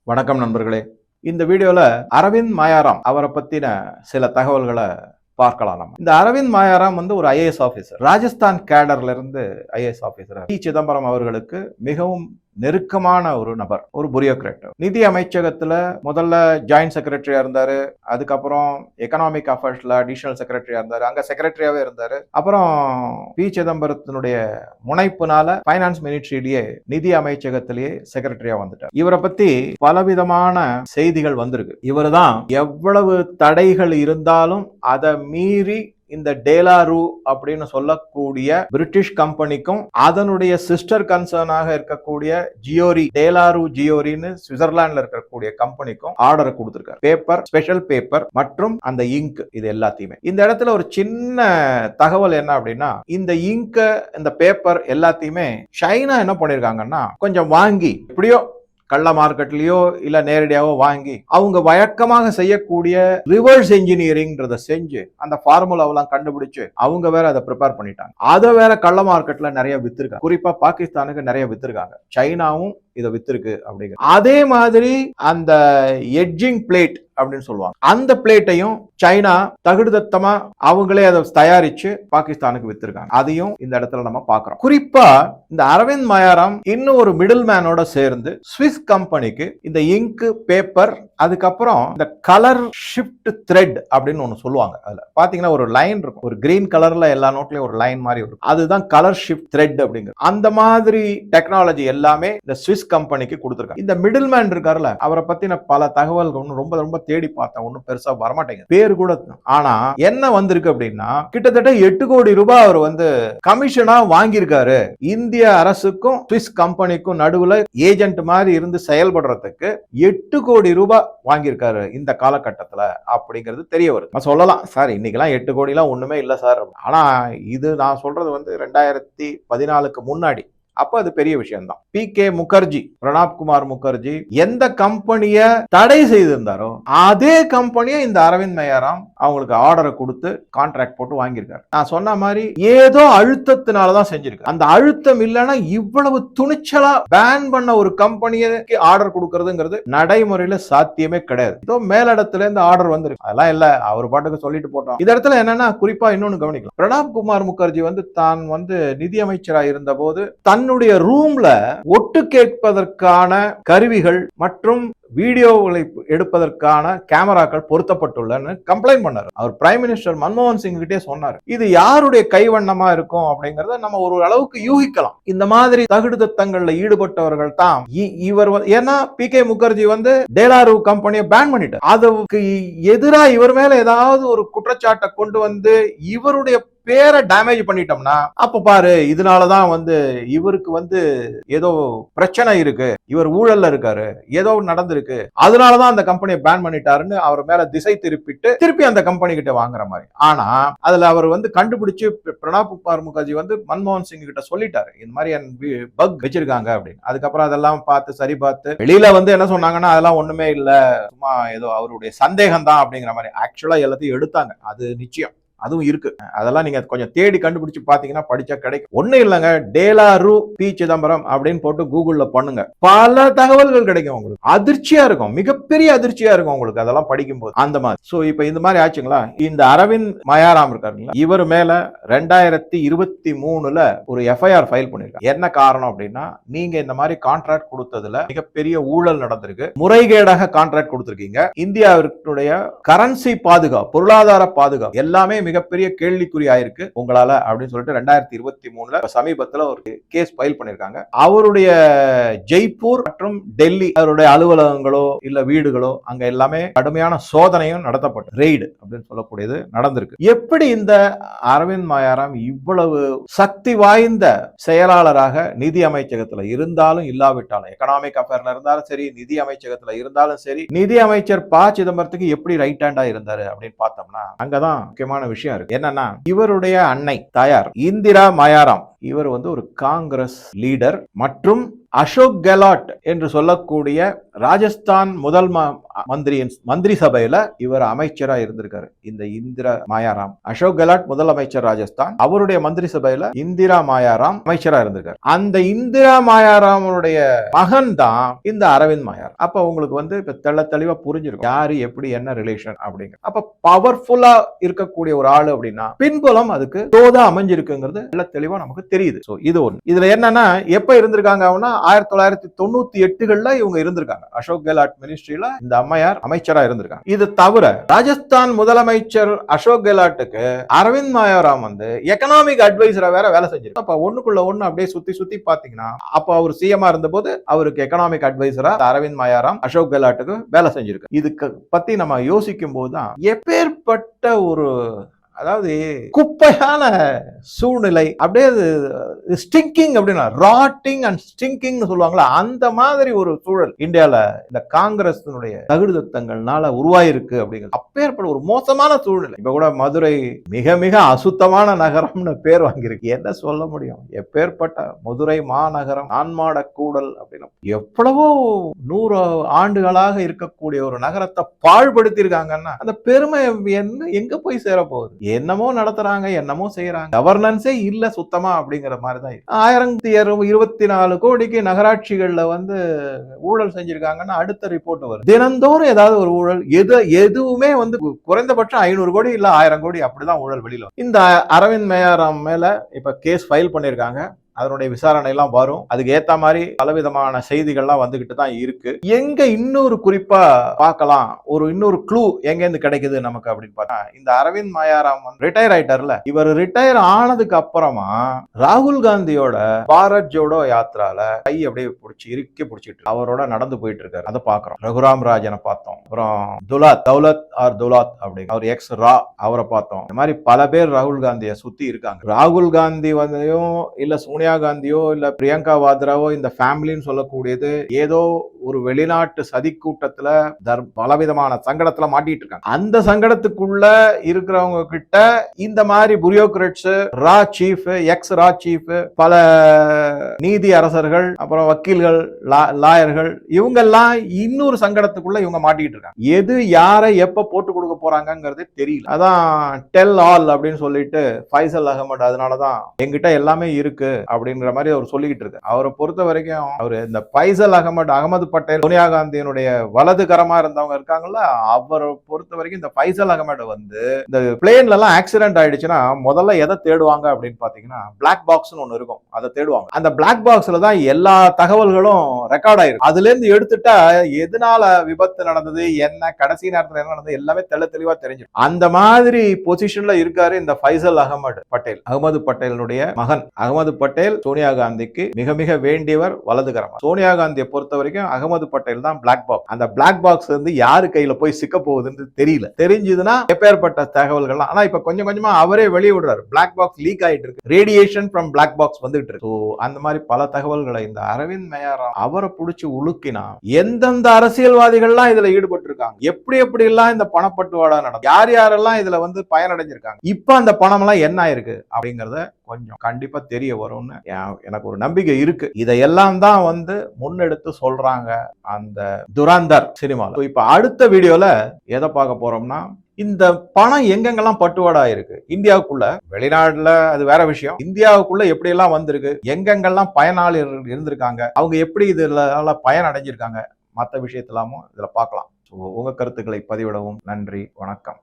வணக்கம் நண்பர்களே. இந்த வீடியோல அரவிந்த் மாயாராம் அவரை பத்தின சில தகவல்களை பார்க்கலாம். நம்ம இந்த அரவிந்த் மாயாராம் ஒரு ஐஏஎஸ் ஆபீசர், ராஜஸ்தான் கேடர்ல இருந்து ஐஏஎஸ் ஆபீசர். பி சிதம்பரம் அவர்களுக்கு மிகவும் நெருக்கமான ஒரு நபர், ஒரு புரியோக்ராட். நிதி அமைச்சகத்துல முதல்ல ஜாயிண்ட் செக்ரட்டரியா இருந்தாரு, அதுக்கப்புறம் எக்கனாமிக் அஃபேர்ஸ்ல அடிஷனல் செக்ரட்டரியா இருந்தாரு, அங்க செக்ரட்டரியாவே இருந்தாரு. அப்புறம் பி சிதம்பரத்தினுடைய முனைப்புனால பைனான்ஸ் மினிஸ்ட்ரியிலேயே நிதி அமைச்சகத்திலேயே செக்ரட்டரியா வந்துட்டார். இவரை பத்தி பலவிதமான செய்திகள் வந்திருக்கு. இவர் தான் எவ்வளவு தடைகள் இருந்தாலும் அதை மீறி இந்த டேலாரூ அப்படின்னு சொல்லக்கூடிய பிரிட்டிஷ் கம்பெனிக்கும் அதனுடைய சிஸ்டர் கன்சர்னாக இருக்கக்கூடிய ஜியோரி, டேலாரூ ஜியோரின்னு சுவிட்சர்லாந்துல இருக்கக்கூடிய கம்பெனிக்கும் ஆர்டர் கொடுத்திருக்காரு. பேப்பர், ஸ்பெஷல் பேப்பர் மற்றும் அந்த இங்க், இது எல்லாத்தையுமே. இந்த இடத்துல ஒரு சின்ன தகவல் என்ன அப்படின்னா, இந்த இங்க், இந்த பேப்பர் எல்லாத்தையுமே சைனா என்ன பண்ணிருக்காங்கன்னா கொஞ்சம் வாங்கி, எப்படியோ கள்ள மார்க்கெட்லயோ இல்ல நேரடியாவோ வாங்கி அவங்க வழக்கமாக செய்யக்கூடிய ரிவர்ஸ் என்ஜினியரிங்கிறத செஞ்சு அந்த ஃபார்முலாவெல்லாம் கண்டுபிடிச்சு அவங்க வேற அதை ப்ரிப்பேர் பண்ணிட்டாங்க. அதை வேற கள்ள மார்க்கெட்ல நிறைய வித்திருக்காங்க. குறிப்பா பாகிஸ்தானுக்கு நிறைய வித்திருக்காங்க. சைனாவும் இதை வித்திருக்கு அப்படிங்கிற. அதே மாதிரி அந்த எட்ஜிங் பிளேட் அப்படின்னு சொல்லுவாங்க, அந்த பிளேட்டையும் சைனா தகுடுதத்தமா அவங்களே அதை தயாரிச்சு பாகிஸ்தானுக்கு வித்திருக்காங்க. அதையும் இந்த இடத்துல நம்ம பார்க்கிறோம். குறிப்பா இந்த அரவிந்த் மாயாராம் இன்னும் ஒரு மிடில் மேனோட சேர்ந்து ஸ்விஸ் கம்பெனிக்கு இந்த இங்க், பேப்பர், அதுக்கப்புறம் இந்த கலர் ஷிஃப்ட் த்ரெட் அப்படின்னு ஒண்ணு சொல்லுவாங்க. அதுல பாத்தீங்கன்னா ஒரு லைன் இருக்கும், ஒரு கிரீன் கலர்ல எல்லா நோட்லயும் ஒரு லைன் மாதிரி இருக்கும், அதுதான் கலர் ஷிஃப்ட் த்ரெட் அப்படிங்கிறது. அந்த மாதிரி டெக்னாலஜி எல்லாமே இந்த ஸ்விஸ் கம்பெனிக்கு கொடுத்திருக்காங்க. இந்த மிடில் மேன் இருக்காருல, அவரை பத்தின பல தகவல்கள் ரொம்ப ரொம்ப தேடி பார்த்தேன், ஒன்னும் பெருசா வரமாட்டேங்குது, பேரு கூட. ஆனா என்ன வந்திருக்கு அப்படின்னா, கிட்டத்தட்ட 8 கோடி ரூபாய் அவர் கமிஷனா வாங்கியிருக்காரு. இந்திய அரசுக்கும் ஸ்விஸ் கம்பெனிக்கும் நடுவுல ஏஜென்ட் மாதிரி இருந்து செயல்படுறதுக்கு 8 கோடி ரூபாய் வாங்கியிருக்காரு இந்த காலகட்டத்துல அப்படிங்கிறது தெரிய வருது. சொல்லலாம், சார் இன்னைக்கெல்லாம் 8 கோடி எல்லாம் ஒண்ணுமே இல்ல சார். ஆனா இது நான் சொல்றது 2014க்கு முன்னாடி. அப்ப அது பெரிய விஷயம் தான். பி.கே. முகர்ஜி, பிரணாப் குமார் முகர்ஜி எந்த கம்பெனிய தடை செய்திருந்தாரோ அதே கம்பெனியை இந்த அரவிந்த் மாயாராம் அவங்களுக்கு ஆர்டரை கொடுத்து கான்ட்ராக்ட் போட்டு வாங்கியிருக்காரு. நான் சொன்ன மாதிரி ஏதோ அழுத்தத்தினாலதான் செஞ்சிருக்கு. அந்த அழுத்தம் இல்லைன்னா இவ்வளவு துணிச்சலா பேன் பண்ண ஒரு கம்பெனிக்கு ஆர்டர் கொடுக்கறதுங்கிறது நடைமுறையில சாத்தியமே கிடையாது. ஏதோ மேலிடத்துல இருந்து ஆர்டர் வந்திருக்கு, அதெல்லாம் இல்ல, அவர் பாட்டுக்கு சொல்லிட்டு போட்டோம். இந்த இடத்துல என்னன்னா, குறிப்பா இன்னொன்னு கவனிக்கலாம். பிரணாப் குமார் முகர்ஜி தான் நிதி அமைச்சராக இருந்த போது தன்னுடைய ரூம்ல ஒட்டு கேட்பதற்கான கருவிகள் மற்றும் வீடியோகளை எடுப்பதற்கான கேமராக்கள் பொருத்தப்பட்டுள்ளன்னு கம்ப்ளைண்ட் பண்ணாரு. அவர் பிரைம் மினிஸ்டர் மன்மோகன் சிங் கிட்டே சொன்னாரு. இது யாருடைய கைவண்ணமா இருக்கும் அப்படிங்கறத நம்ம ஒரு அளவுக்கு யூகிக்கலாம். இந்த மாதிரி தகுடுதத்தங்கள்ல ஈடுபட்டவர்கள் தான் இவர். ஏன்னா பி.கே. முகர்ஜி டேலாரூ கம்பெனியை பேன் பண்ணிட்டார். அதுக்கு எதிராக இவர் மேல ஏதாவது ஒரு குற்றச்சாட்டை கொண்டு இவருடைய பேரை டேமேஜ் பண்ணிட்டோம்னா, அப்ப பாரு, இதனாலதான் இவருக்கு ஏதோ பிரச்சனை இருக்கு, இவர் ஊழல்ல இருக்காரு, ஏதோ நடந்திருக்கு, அதனாலதான் அந்த கம்பெனியை பேன் பண்ணிட்டாருன்னு அவர் மேல திசை திருப்பி அந்த கம்பெனி கிட்ட வாங்குற மாதிரி. ஆனா அதுல அவர் கண்டுபிடிச்சு பிரணாப் குமார் முகர்ஜி மன்மோகன் சிங் கிட்ட சொல்லிட்டாரு, இந்த மாதிரி பக் வச்சிருக்காங்க அப்படின்னு. அதுக்கப்புறம் அதெல்லாம் பார்த்து சரி பார்த்து வெளியில என்ன சொன்னாங்கன்னா, அதெல்லாம் ஒண்ணுமே இல்ல, சும்மா ஏதோ அவருடைய சந்தேகம் தான் அப்படிங்கிற மாதிரி. ஆக்சுவலா எல்லாத்தையும் எடுத்தாங்க, அது நிச்சயம், அதுவும் இருக்கு. அதெல்லாம் நீங்க கொஞ்சம் தேடி கண்டுபிடிச்சு பாத்தீங்கன்னா படிச்சா கிடைக்கும். ஒண்ணு இல்லங்க, டேலாரூ பி சிதம்பரம் அப்படின்னு போட்டு கூகுள்ல பண்ணுங்க, பல தகவல்கள் கிடைக்கும் உங்களுக்கு. அதிர்ச்சியா இருக்கும், மிகப்பெரிய அதிர்ச்சியா இருக்கும் உங்களுக்கு அதெல்லாம் படிக்கும் போது. அந்த மாதிரி. சோ இப்ப இந்த மாதிரி ஆச்சுங்களா. இந்த அரவிந்த் மாயாராம் இருக்காருங்களா, இவர் மேல 2023ல ஒரு எஃப்ஐஆர் ஃபைல் பண்ணிருக்காங்க. என்ன காரணம் அப்படின்னா, நீங்க இந்த மாதிரி கான்ட்ராக்ட் கொடுத்ததுல மிகப்பெரிய ஊழல் நடந்திருக்கு, முறைகேடாக கான்ட்ராக்ட் கொடுத்திருக்கீங்க, இந்தியாவினுடைய கரன்சி பாதுகாப்பு, பொருளாதார பாதுகாப்பு எல்லாமே மிகப்பெரிய கேள்விக்குறி ஆயிருக்கு உங்களால அப்படின்னு சொல்லிட்டு 2023ல சமீபத்துல ஒரு கேஸ் ஃபைல் பண்ணிருக்காங்க. அவருடைய ஜெய்ப்பூர் மற்றும் டெல்லி அவருடைய அலுவலகங்களோ இல்ல வீடுகளோ அங்க எல்லாமே கடுமையான சோதனையும் நடத்தப்பட்டு ரெய்டு அப்படின்னு சொல்லக்கூடியது நடந்திருக்கு. எப்படி இந்த அரவிந்த் மாயாராம் இவ்வளவு சக்தி வாய்ந்த செயலாளராக நிதி அமைச்சகத்துல இருந்தாலும் இல்லாவிட்டாலும், எக்கனாமிக் அஃபேர்ல இருந்தாலும் சரி, நிதி அமைச்சகத்துல இருந்தாலும் சரி, நிதி அமைச்சர் ப சிதம்பரத்துக்கு எப்படி ரைட் ஹேண்டா இருந்தாரு அப்படின்னு பார்த்தோம்னா, அங்கதான் முக்கியமான விஷயம் இருக்கு. என்னன்னா, இவருடைய அன்னை தாயார் இந்திரா மாயாராம், இவர் ஒரு காங்கிரஸ் லீடர் மற்றும் அசோக் கெலாட் என்று சொல்லக்கூடிய ராஜஸ்தான் முதல் மந்திரி சபையில இவர் அமைச்சரா இருந்திருக்காரு. இந்த இந்திரா மாயாராம், அசோக் கெலாட் முதலமைச்சர் ராஜஸ்தான், அவருடைய மந்திரி சபையில இந்திரா மாயாராம் அமைச்சரா இருந்திருக்காரு. அந்த இந்திரா மாயாராமுடைய மகன் தான் இந்த அரவிந்த் மாயாராம். அப்ப உங்களுக்கு வந்து இப்ப தெளிவா புரிஞ்சிருக்கும் யாரு எப்படி என்ன ரிலேஷன் அப்படிங்க. அப்ப பவர்ஃபுல்லா இருக்கக்கூடிய ஒரு ஆளு அப்படின்னா பின்புலம் அதுக்கு தோதா அமைஞ்சிருக்குங்கிறது எல்லாம் தெளிவா நமக்கு தெரியுது. இது ஒண்ணு. இதுல என்னன்னா எப்ப இருந்திருக்காங்க அப்படின்னா 1998 இவங்க இருந்திருக்காங்க. அசோக் கெலாட் மினிஸ்ட்ரியில இந்த அம்மையார் அமைச்சரா இருந்திருக்காங்க. இது தவிர ராஜஸ்தான் முதலமைச்சர் அசோக் கெலாட்டுக்கு அரவிந்த் மாயாராம் வந்து எக்கனாமிக் அட்வைசரா வேற வேலை செஞ்சிருக்காங்க. அப்ப ஒண்ணுக்குள்ள ஒண்ணு அப்படியே சுத்தி பாத்தீங்கன்னா அப்ப அவர் சிஎம்ஆ இருந்த போது அவருக்கு எக்கனாமிக் அட்வைசரா அரவிந்த் மாயாராம் அசோக் கெலாட்டுக்கு வேலை செஞ்சிருக்கு. இதுக்கு பத்தி நம்ம யோசிக்கும் போதுதான் எப்பேற்பட்ட ஒரு அதாவது குப்பையான சூழ்நிலை, அப்படியே ஸ்டிங்கிங் அப்படின்னா ராட்டிங் அண்ட் ஸ்டிங்கிங் சொல்லுவாங்களா, அந்த மாதிரி ஒரு சூழல் இந்தியால இந்த காங்கிரஸ் தகுதித்தங்கள்னால உருவாயிருக்கு அப்படிங்கிறது. அப்பேற்பட்ட ஒரு மோசமான சூழ்நிலை. இப்ப கூட மதுரை மிக மிக அசுத்தமான நகரம்னு பேர் வாங்கியிருக்கு. என்ன சொல்ல முடியும்? எப்பேற்பட்ட மதுரை மாநகரம், ஆன்மாட கூடல் அப்படின்னு எவ்வளவோ 100 ஆண்டுகளாக இருக்கக்கூடிய ஒரு நகரத்தை பாழ்படுத்தி இருக்காங்கன்னா அந்த பெருமை என்ன எங்க போய் சேர போகுது? என்னமோ நடத்துறாங்க, என்னமோ செய்யறாங்க, கவர்னன்ஸே இல்ல சுத்தமா அப்படிங்கிற மாதிரிதான். 1024 கோடிக்கு நகராட்சிகள்ல வந்து ஊழல் செஞ்சிருக்காங்கன்னா அடுத்த ரிப்போர்ட் வரும். தினந்தோறும் ஏதாவது ஒரு ஊழல், எதுவுமே வந்து குறைந்தபட்சம் 500 கோடி இல்ல 1000 கோடி அப்படிதான் ஊழல் வெளியில. இந்த அரவிந்த் மாயாராம் மேல இப்ப கேஸ் ஃபைல் பண்ணிருக்காங்க. அதனுடைய விசாரணை எல்லாம் வரும். அதுக்கு ஏத்த மாதிரி பலவிதமான செய்திகள்லாம் வந்துகிட்டு தான் இருக்கு. எங்க இன்னொரு குறிப்பா பார்க்கலாம், இன்னொரு க்ளூ எங்க இருந்து கிடைக்குது நமக்கு அப்படின்னு பார்த்தா, இந்த அரவிந்த் மாயாராம் ரிட்டையர் ஆயிட்டார்ல, இவர் ரிட்டையர் ஆனதுக்கு அப்புறமா ராகுல் காந்தியோட பாரத் ஜோடோ யாத்ரால கை அப்படியே இறுக்கி பிடிச்சிட்டு அவரோட நடந்து போயிட்டு இருக்காரு. அதை பாக்குறோம். ரகுராம் ராஜனை பார்த்தோம். அப்புறம் தௌலத் அப்படி அவர் எக்ஸ் ரா அவரை பார்த்தோம். இந்த மாதிரி பல பேர் ராகுல் காந்தியை சுத்தி இருக்காங்க. ராகுல் காந்தி வந்தையும் இல்ல சோனியா காந்தியோ இல்ல பிரியங்கா வாத்ராவோ இந்த ஃபேமிலின்னு சொல்லக்கூடியது ஏதோ ஒரு வெளிநாட்டு சதி கூட்டத்துல பலவிதமான சங்கடத்துல மாட்டிட்டு இருக்காங்க. அந்த சங்கடத்துக்குள்ள இருக்கிறவங்க கிட்ட இந்த மாதிரி புரியோக்ரட்ஸ், ரா சீஃப், எக்ஸ் ரா சீஃப், பல நீதி அரசர்கள், அப்புறம் வக்கீல்கள், லாயர்கள், இவங்க எல்லாம் இன்னொரு சங்கடத்துக்குள்ள இவங்க மாட்டிட்டு இருக்காங்க. எது யாரை எப்ப போட்டு கொடுக்க போறாங்கிறது தெரியல. அதான் டெல் ஆல் அப்படின்னு சொல்லிட்டு ஃபைசல் அகமது அதனாலதான் என்கிட்ட எல்லாமே இருக்கு அப்படிங்கிற மாதிரி அவர் சொல்லிக்கிட்டு இருக்கு. அவரை பொறுத்த வரைக்கும் அவர் இந்த ஃபைசல் அகமது பட்டேல், சோனியா காந்தியினுடைய வலது கரமா இருந்தவங்க இருக்காங்கல்ல, அவரை பொறுத்த வரைக்கும் இந்த ஃபைசல் அகமது வந்து இந்த பிளேன்ல எல்லாம் ஆக்சிடென்ட் ஆயிடுச்சுன்னா முதல்ல எதை தேடுவாங்க அப்படின்னு பாத்தீங்கன்னா பிளாக் பாக்ஸ் ஒண்ணு இருக்கும், அதை தேடுவாங்க. அந்த பிளாக் பாக்ஸ்ல தான் எல்லா தகவல்களும் ரெக்கார்ட் ஆயிருக்கு. அதுல இருந்து எடுத்துட்டா எதனால விபத்து நடந்தது, என்ன கடைசி நேரத்தில் என்ன நடந்தது எல்லாமே தெளிவா தெரிஞ்சு. அந்த மாதிரி பொசிஷன்ல இருக்காரு இந்த ஃபைசல் அகமது பட்டேலுடைய மகன். அகமது பட்டேல் சோனியா காந்திக்கு மிக மிக வேண்டியவர், வலதுகரமா. சோனியா காந்தியை பொறுத்த வரைக்கும் அகமது பட்டேல் தான் பிளாக் பாக்ஸ். அந்த பிளாக் பாக்ஸ் வந்து யாரு கையில போய் சிக்க போகுதுன்னு தெரியல. தெரிஞ்சதுன்னா எப்பேற்பட்ட தகவல்கள். ஆனா இப்ப கொஞ்சம் கொஞ்சமா அவரே வெளியே விடுறாரு. பிளாக் பாக்ஸ் லீக் ஆயிட்டு இருக்கு, ரேடியேஷன் ஃப்ரம் பிளாக் பாக்ஸ் வந்துட்டு இருக்கு. அந்த மாதிரி பல தகவல்களை இந்த அரவிந்த் மாயாராம் அவரை புடிச்சு உலுக்கினா எந்தெந்த அரசியல்வாதிகள்லாம் இதுல ஈடுபட்டு இருக்காங்க, எப்படி எல்லாம் இந்த பணப்பட்டுவாடா நடக்கும், யாரெல்லாம் இதுல வந்து பயனடைஞ்சிருக்காங்க, இப்ப அந்த பணம் எல்லாம் என்ன ஆயிருக்கு அப்படிங்கறத கொஞ்சம் கண்டிப்பா தெரிய வரும்னு எனக்கு ஒரு நம்பிக்கை இருக்கு. இதையெல்லாம் தான் வந்து முன்னெடுத்து சொல்றாங்க அந்த துரந்தர் சினிமால. இப்ப அடுத்த வீடியோல எதை பார்க்க போறோம்னா, இந்த பணம் எங்கெங்கெல்லாம் பட்டுவாடா இருக்கு இந்தியாவுக்குள்ள, வெளிநாடுல அது வேற விஷயம், இந்தியாவுக்குள்ள எப்படி எல்லாம் வந்திருக்கு, எங்கெங்கெல்லாம் பயனாளிகள் இருந்திருக்காங்க, அவங்க எப்படி இதுல பயன் அடைஞ்சிருக்காங்க, மற்ற விஷயத்தெல்லாமும் இதுல பார்க்கலாம். உங்க கருத்துக்களை பதிவிடவும். நன்றி, வணக்கம்.